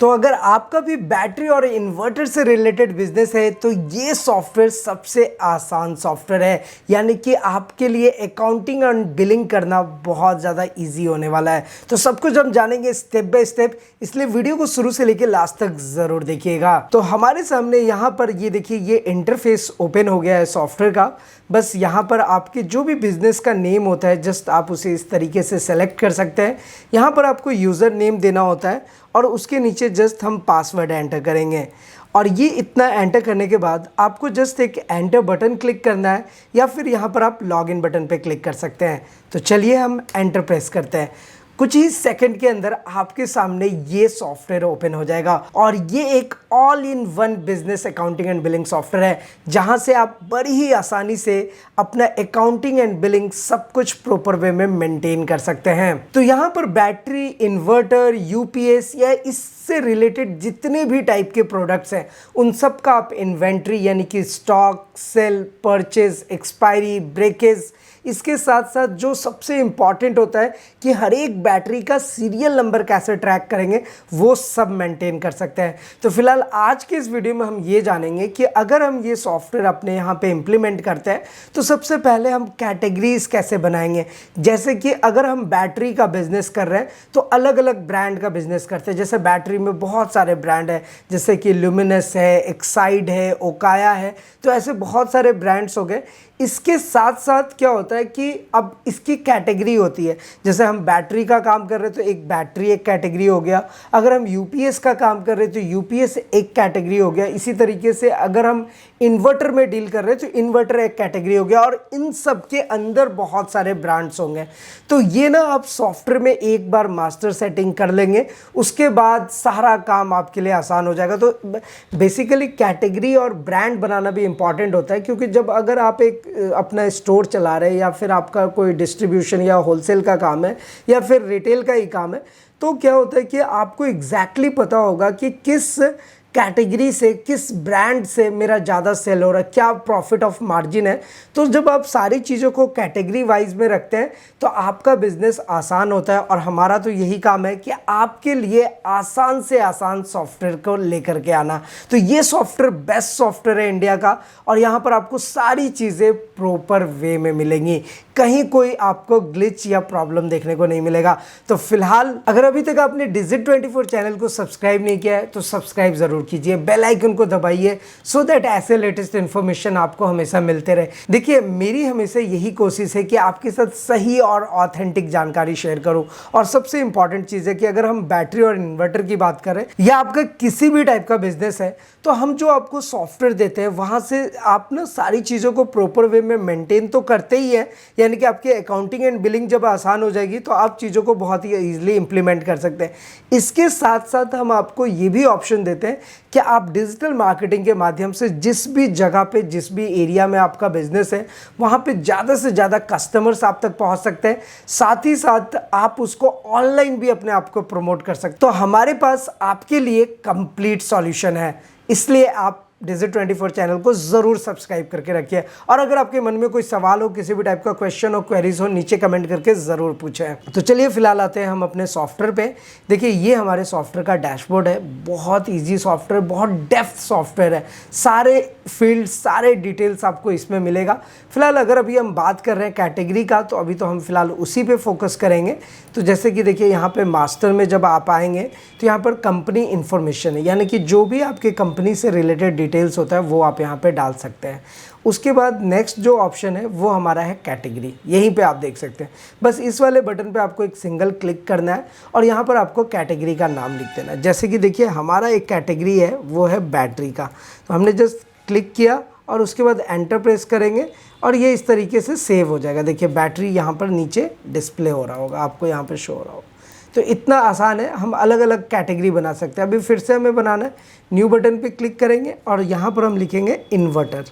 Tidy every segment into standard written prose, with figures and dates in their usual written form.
तो अगर आपका भी बैटरी और इन्वर्टर से रिलेटेड बिजनेस है तो ये सॉफ्टवेयर सबसे आसान सॉफ्टवेयर है, यानी कि आपके लिए अकाउंटिंग और बिलिंग करना बहुत ज़्यादा इजी होने वाला है। तो सब कुछ हम जानेंगे स्टेप बाय स्टेप, इसलिए वीडियो को शुरू से लेकर लास्ट तक ज़रूर देखिएगा। तो हमारे सामने यहाँ पर ये देखिए, ये इंटरफेस ओपन हो गया है सॉफ्टवेयर का। बस यहाँ पर आपके जो भी बिजनेस का नेम होता है जस्ट आप उसे इस तरीके से सेलेक्ट कर सकते हैं। यहाँ पर आपको यूज़र नेम देना होता है और उसके नीचे जस्ट हम पासवर्ड एंटर करेंगे। और ये इतना एंटर करने के बाद आपको जस्ट एक एंटर बटन क्लिक करना है या फिर यहाँ पर आप लॉगिन बटन पे क्लिक कर सकते हैं। तो चलिए हम एंटर प्रेस करते हैं। कुछ ही सेकंड के अंदर आपके सामने ये सॉफ्टवेयर ओपन हो जाएगा और ये एक all in one business accounting and billing software है, जहां से आप बड़ी ही आसानी से अपना अकाउंटिंग एंड बिलिंग सब कुछ प्रॉपर वे में मेंटेन कर सकते हैं। तो यहाँ पर बैटरी, इन्वर्टर, यूपीएस या इससे रिलेटेड जितने भी टाइप के प्रोडक्ट्स हैं उन सब का आप इन्वेंट्री यानी कि stock, sale, purchase, expiry, breakage, इसके साथ साथ जो सबसे इंपॉर्टेंट होता है कि हर एक बैटरी का सीरियल नंबर कैसे ट्रैक करेंगे वो सब मेंटेन कर सकते हैं। तो फिलहाल आज के इस वीडियो में हम ये जानेंगे कि अगर हम ये सॉफ्टवेयर अपने यहाँ पे इम्प्लीमेंट करते हैं तो सबसे पहले हम कैटेगरीज कैसे बनाएंगे। जैसे कि अगर हम बैटरी का बिजनेस कर रहे हैं तो अलग अलग ब्रांड का बिजनेस करते हैं। जैसे बैटरी में बहुत सारे ब्रांड है, जैसे कि ल्यूमिनस है, एक्साइड है, ओकाया है, तो ऐसे बहुत सारे ब्रांड्स हो गए। इसके साथ साथ क्या होता है कि अब इसकी कैटेगरी होती है। जैसे हम बैटरी का काम कर रहे हैं तो एक बैटरी एक कैटेगरी हो गया, अगर हम यूपीएस का काम कर रहे हैं तो यूपीएस एक कैटेगरी हो गया। इसी तरीके से अगर हम इन्वर्टर में डील कर रहे हैं तो इन्वर्टर एक कैटेगरी हो गया और इन सब के अंदर बहुत सारे ब्रांड्स होंगे। तो ये ना आप सॉफ्टवेयर में एक बार मास्टर सेटिंग कर लेंगे, उसके बाद सारा काम आपके लिए आसान हो जाएगा। तो बेसिकली कैटेगरी और ब्रांड बनाना भी इंपॉर्टेंट होता है, क्योंकि जब अगर आप एक अपना स्टोर चला रहे हैं या फिर आपका कोई डिस्ट्रीब्यूशन या होलसेल का काम है या फिर रिटेल का ही काम है, तो क्या होता है कि आपको एग्जैक्टली पता होगा कि किस कैटेगरी से, किस ब्रांड से मेरा ज़्यादा सेल हो रहा है, क्या प्रॉफिट ऑफ मार्जिन है। तो जब आप सारी चीज़ों को कैटेगरी वाइज में रखते हैं तो आपका बिजनेस आसान होता है। और हमारा तो यही काम है कि आपके लिए आसान से आसान सॉफ्टवेयर को लेकर के आना। तो ये सॉफ्टवेयर बेस्ट सॉफ्टवेयर है इंडिया का और यहाँ पर आपको सारी चीज़ें प्रॉपर वे में मिलेंगी, कहीं कोई आपको ग्लिच या प्रॉब्लम देखने को नहीं मिलेगा। तो फिलहाल अगर अभी तक आपने Digit24 चैनल को सब्सक्राइब नहीं किया है तो सब्सक्राइब जरूर कीजिए, बेल आइकन को दबाइए सो दैट ऐसे लेटेस्ट इन्फॉर्मेशन आपको हमेशा मिलते रहे। देखिए, मेरी हमेशा यही कोशिश है कि आपके साथ सही और ऑथेंटिक जानकारी शेयर करूं। और सबसे इंपॉर्टेंट चीज़ है कि अगर हम बैटरी और इन्वर्टर की बात करें या आपका किसी भी टाइप का बिजनेस है तो हम जो आपको सॉफ्टवेयर देते हैं वहाँ से आप ना सारी चीज़ों को प्रॉपर वे में मेंटेन तो करते ही है, यानी कि आपकी अकाउंटिंग एंड बिलिंग जब आसान हो जाएगी तो आप चीज़ों को बहुत ही ईजिली इंप्लीमेंट कर सकते हैं। इसके साथ साथ हम आपको ये भी ऑप्शन देते हैं कि आप डिजिटल मार्केटिंग के माध्यम से जिस भी जगह पे, जिस भी एरिया में आपका बिजनेस है वहाँ पे ज़्यादा से ज़्यादा कस्टमर्स आप तक पहुँच सकते हैं। साथ ही साथ आप उसको ऑनलाइन भी अपने आप को प्रमोट कर सकते हैं। तो हमारे पास आपके लिए कंप्लीट सॉल्यूशन है, इसलिए आप Digit24 चैनल को ज़रूर सब्सक्राइब करके रखिए। और अगर आपके मन में कोई सवाल हो, किसी भी टाइप का क्वेश्चन हो, क्वेरीज हो, नीचे कमेंट करके ज़रूर पूछें। तो चलिए फिलहाल आते हैं हम अपने सॉफ्टवेयर पे। देखिए, ये हमारे सॉफ्टवेयर का डैशबोर्ड है। बहुत इजी सॉफ्टवेयर, बहुत डेप्थ सॉफ्टवेयर है, सारे फील्ड, सारे डिटेल्स आपको इसमें मिलेगा। फिलहाल अगर अभी हम बात कर रहे हैं कैटेगरी का तो अभी तो हम फिलहाल उसी पे फोकस करेंगे। तो जैसे कि देखिए, यहाँ पे मास्टर में जब आप आएंगे तो यहाँ पर कंपनी इन्फॉर्मेशन है, यानी कि जो भी आपके कंपनी से रिलेटेड डिटेल्स होता है वो आप यहाँ पे डाल सकते हैं। उसके बाद नेक्स्ट जो ऑप्शन है वो हमारा है कैटेगरी, यहीं पे आप देख सकते हैं। बस इस वाले बटन पे आपको एक सिंगल क्लिक करना है और यहाँ पर आपको कैटेगरी का नाम लिख देना है। जैसे कि देखिए, हमारा एक कैटेगरी है वो है बैटरी का, तो हमने जस्ट क्लिक किया और उसके बाद एंटर प्रेस करेंगे और ये इस तरीके से सेव हो जाएगा। देखिए, बैटरी यहाँ पर नीचे डिस्प्ले हो रहा होगा, आपको यहाँ पर शो हो रहा होगा। तो इतना आसान है, हम अलग अलग कैटेगरी बना सकते हैं। अभी फिर से हमें बनाना है, न्यू बटन पे क्लिक करेंगे और यहाँ पर हम लिखेंगे इन्वर्टर।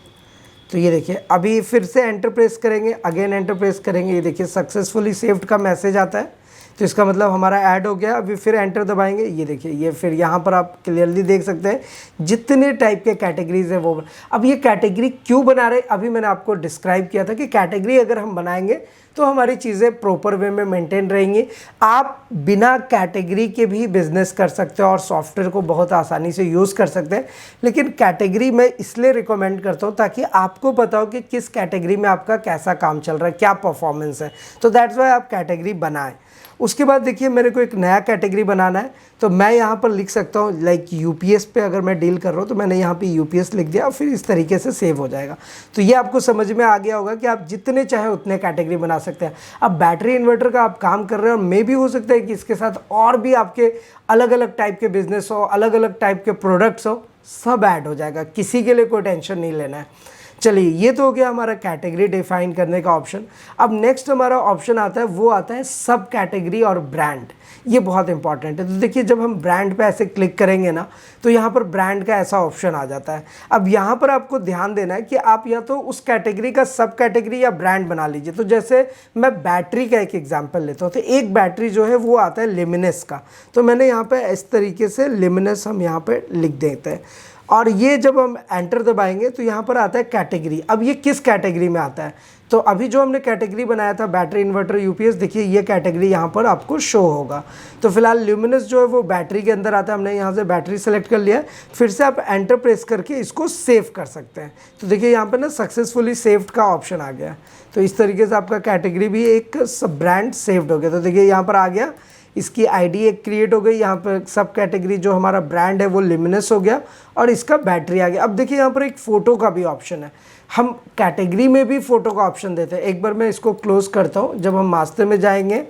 तो ये देखिए, अभी फिर से एंटर प्रेस करेंगे, अगेन एंटर प्रेस करेंगे, ये देखिए सक्सेसफुली सेव्ड का मैसेज आता है। तो इसका मतलब हमारा ऐड हो गया। अभी फिर एंटर दबाएंगे, ये देखिए ये फिर यहाँ पर आप क्लियरली देख सकते हैं जितने टाइप के कैटेगरीज है वो। अब ये कैटेगरी क्यों बना रहे, अभी मैंने आपको डिस्क्राइब किया था कि कैटेगरी अगर हम बनाएंगे तो हमारी चीज़ें प्रॉपर वे में मेंटेन रहेंगी। आप बिना कैटेगरी के भी बिजनेस कर सकते हो और सॉफ्टवेयर को बहुत आसानी से यूज़ कर सकते हैं, लेकिन कैटेगरी मैं इसलिए रिकमेंड करता हूँ ताकि आपको पता हो कि किस कैटेगरी में आपका कैसा काम चल रहा है, क्या परफॉर्मेंस है। तो दैट्स वाई आप कैटेगरी बनाएं। उसके बाद देखिए मेरे को एक नया कैटेगरी बनाना है, तो मैं यहाँ पर लिख सकता हूँ लाइक यूपीएस पे अगर मैं डील कर रहा हूँ तो मैंने यहाँ पे यूपीएस लिख दिया और फिर इस तरीके से सेव हो जाएगा। तो ये आपको समझ में आ गया होगा कि आप जितने चाहे उतने कैटेगरी बना सकते हैं। अब बैटरी इन्वर्टर का आप काम कर रहे हो और मे भी हो सकता है कि इसके साथ और भी आपके अलग अलग टाइप के बिजनेस हो, अलग अलग टाइप के प्रोडक्ट्स हो, सब ऐड हो जाएगा, किसी के लिए कोई टेंशन नहीं लेना है। चलिए ये तो हो गया हमारा कैटेगरी डिफाइन करने का ऑप्शन। अब नेक्स्ट हमारा ऑप्शन आता है, वो आता है सब कैटेगरी और ब्रांड। ये बहुत इंपॉर्टेंट है। तो देखिए जब हम ब्रांड पे ऐसे क्लिक करेंगे ना तो यहाँ पर ब्रांड का ऐसा ऑप्शन आ जाता है। अब यहाँ पर आपको ध्यान देना है कि आप या तो उस कैटेगरी का सब कैटेगरी या ब्रांड बना लीजिए। तो जैसे मैं बैटरी का एक एग्जांपल लेता हूँ, तो एक बैटरी जो है वो आता है लिमिनस का, तो मैंने यहाँ पे इस तरीके से लिमिनस हम यहाँ पे लिख देते हैं और ये जब हम एंटर दबाएंगे तो यहाँ पर आता है कैटेगरी। अब ये किस कैटेगरी में आता है, तो अभी जो हमने कैटेगरी बनाया था बैटरी इन्वर्टर यूपीएस, देखिए ये कैटेगरी यहाँ पर आपको शो होगा। तो फिलहाल ल्यूमिनस जो है वो बैटरी के अंदर आता है, हमने यहाँ से बैटरी सेलेक्ट कर लिया है। फिर से आप एंटर प्रेस करके इसको सेव कर सकते हैं। तो देखिए यहाँ पर ना सक्सेसफुली सेव्ड का ऑप्शन आ गया। तो इस तरीके से आपका कैटेगरी भी एक सब ब्रांड सेव्ड हो गया। तो देखिए यहाँ पर आ गया, इसकी आईडी एक क्रिएट हो गई, यहाँ पर सब कैटेगरी जो हमारा ब्रांड है वो लिमिनस हो गया और इसका बैटरी आ गया। अब देखिए यहाँ पर एक फ़ोटो का भी ऑप्शन है, हम कैटेगरी में भी फ़ोटो का ऑप्शन देते हैं। एक बार मैं इसको क्लोज़ करता हूँ, जब हम मास्टर में जाएंगे,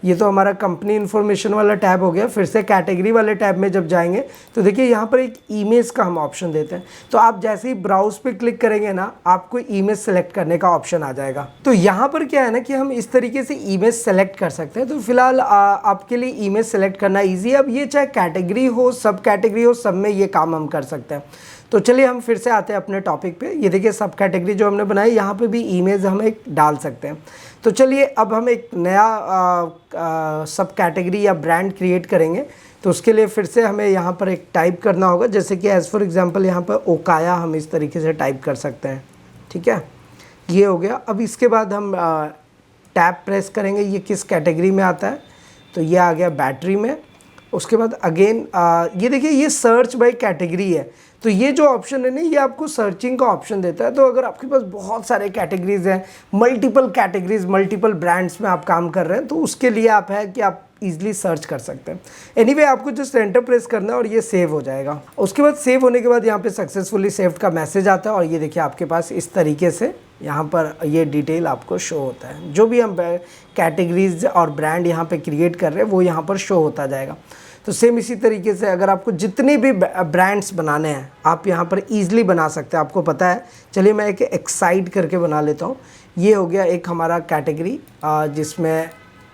ये तो हमारा कंपनी इन्फॉर्मेशन वाला टैब हो गया। फिर से कैटेगरी वाले टैब में जब जाएंगे तो देखिए यहाँ पर एक इमेज का हम ऑप्शन देते हैं। तो आप जैसे ही ब्राउज पे क्लिक करेंगे ना, आपको इमेज सेलेक्ट करने का ऑप्शन आ जाएगा। तो यहाँ पर क्या है ना कि हम इस तरीके से इमेज सेलेक्ट कर सकते हैं। तो फिलहाल आपके लिए इमेज सेलेक्ट करना ईजी है। अब ये चाहे कैटेगरी हो, सब कैटेगरी हो, सब में ये काम हम कर सकते हैं। तो चलिए हम फिर से आते हैं अपने टॉपिक पे। ये देखिए सब कैटेगरी जो हमने बनाई, यहाँ पे भी इमेज हम एक डाल सकते हैं। तो चलिए अब हम एक नया सब कैटेगरी या ब्रांड क्रिएट करेंगे। तो उसके लिए फिर से हमें यहाँ पर एक टाइप करना होगा, जैसे कि एज़ फॉर एग्जांपल यहाँ पर ओकाया हम इस तरीके से टाइप कर सकते हैं। ठीक है, ये हो गया। अब इसके बाद हम टैब प्रेस करेंगे, ये किस कैटेगरी में आता है, तो ये आ गया बैटरी में। उसके बाद अगेन ये देखिए ये सर्च बाय कैटेगरी है। तो ये जो ऑप्शन है ना, ये आपको सर्चिंग का ऑप्शन देता है। तो अगर आपके पास बहुत सारे कैटेगरीज हैं, मल्टीपल कैटेगरीज, मल्टीपल ब्रांड्स में आप काम कर रहे हैं, तो उसके लिए आप है कि आप इजीली सर्च कर सकते हैं। एनीवे आपको जस्ट एंटर प्रेस करना है और ये सेव हो जाएगा। उसके बाद सेव होने के बाद यहाँ पे सक्सेसफुली सेव्ड का मैसेज आता है और ये देखिए आपके पास इस तरीके से यहाँ पर ये डिटेल आपको शो होता है। जो भी हम कैटेगरीज और ब्रांड यहाँ पे क्रिएट कर रहे हैं वो यहाँ पर शो होता जाएगा। तो सेम इसी तरीके से अगर आपको जितने भी ब्रांड्स बनाने हैं आप यहाँ पर ईजिली बना सकते हैं, आपको पता है। चलिए मैं एक एक्साइड करके बना लेता हूँ। ये हो गया एक हमारा कैटेगरी जिसमें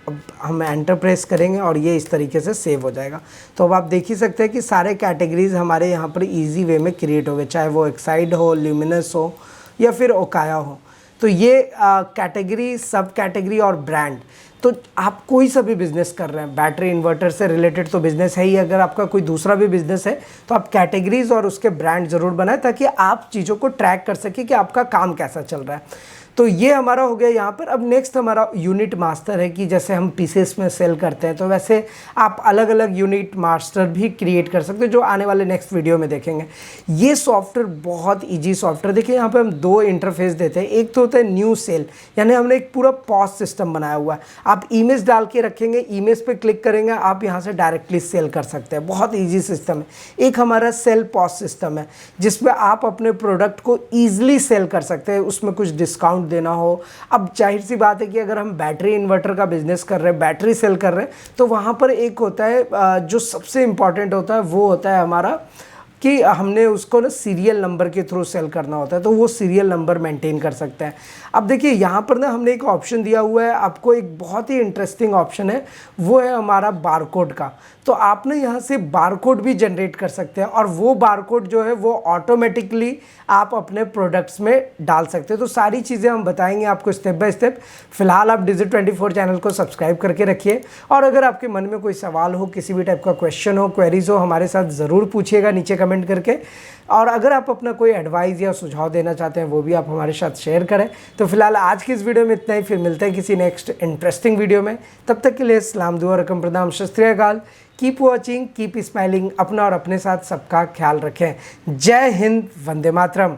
अब हम एंटर प्रेस करेंगे और ये इस तरीके से सेव हो जाएगा। तो अब आप देख ही सकते हैं कि सारे कैटेगरीज हमारे यहाँ पर इजी वे में क्रिएट हो गए, चाहे वो एक्साइड हो, ल्यूमिनस हो या फिर ओकाया हो। तो ये कैटेगरी, सब कैटेगरी और ब्रांड, तो आप कोई सा भी बिज़नेस कर रहे हैं, बैटरी इन्वर्टर से रिलेटेड तो बिज़नेस है ही। अगर आपका कोई दूसरा भी बिज़नेस है तो आप कैटेगरीज और उसके ब्रांड ज़रूर बनाएं ताकि आप चीज़ों को ट्रैक कर सकें कि आपका काम कैसा चल रहा है। तो ये हमारा हो गया यहाँ पर। अब नेक्स्ट हमारा यूनिट मास्टर है कि जैसे हम पीसेस में सेल करते हैं, तो वैसे आप अलग अलग यूनिट मास्टर भी क्रिएट कर सकते हैं, जो आने वाले नेक्स्ट वीडियो में देखेंगे। ये सॉफ्टवेयर बहुत इजी सॉफ्टवेयर। देखिए यहाँ पे हम दो इंटरफेस देते हैं। एक तो होता है न्यू सेल, यानी हमने एक पूरा पॉज सिस्टम बनाया हुआ है। आप इमेज डाल के रखेंगे, इमेज पे क्लिक करेंगे, आप यहाँ से डायरेक्टली सेल कर सकते हैं। बहुत ईजी सिस्टम है। एक हमारा सेल पॉज सिस्टम है जिसमें आप अपने प्रोडक्ट को ईजिली सेल कर सकते हैं, उसमें कुछ डिस्काउंट देना हो। अब जाहिर सी बात है कि अगर हम बैटरी इन्वर्टर का बिजनेस कर रहे हैं, बैटरी सेल कर रहे हैं, तो वहाँ पर एक होता है जो सबसे इम्पॉर्टेंट होता है, वो होता है हमारा कि हमने उसको ना सीरियल नंबर के थ्रू सेल करना होता है। तो वो सीरियल नंबर मेंटेन कर सकते हैं। अब देखिए यहाँ पर ना हमने एक ऑप्शन दिया हुआ है आपको, एक बहुत ही इंटरेस्टिंग ऑप्शन है, वो है हमारा बारकोड का। तो आप ना यहाँ से बारकोड भी जनरेट कर सकते हैं, और वो बारकोड जो है वो ऑटोमेटिकली आप अपने प्रोडक्ट्स में डाल सकते हैं। तो सारी चीज़ें हम बताएंगे आपको स्टेप बाय स्टेप। फिलहाल आप Digit24 चैनल को सब्सक्राइब करके रखिए, और अगर आपके मन में कोई सवाल हो, किसी भी टाइप का क्वेश्चन हो, क्वेरीज हो, हमारे साथ ज़रूर पूछिएगा नीचे कमेंट करके। और अगर आप अपना कोई एडवाइस या सुझाव देना चाहते हैं वो भी आप हमारे साथ शेयर करें। तो फिलहाल आज की इस वीडियो में इतना ही, फिर मिलते हैं किसी नेक्स्ट इंटरेस्टिंग वीडियो में। तब तक के लिए सलाम, दुआ, रकम, प्रणाम, सत श्री अकाल। Keep watching, keep smiling. अपना और अपने साथ सबका ख्याल रखें। जय हिंद, वंदे मातरम।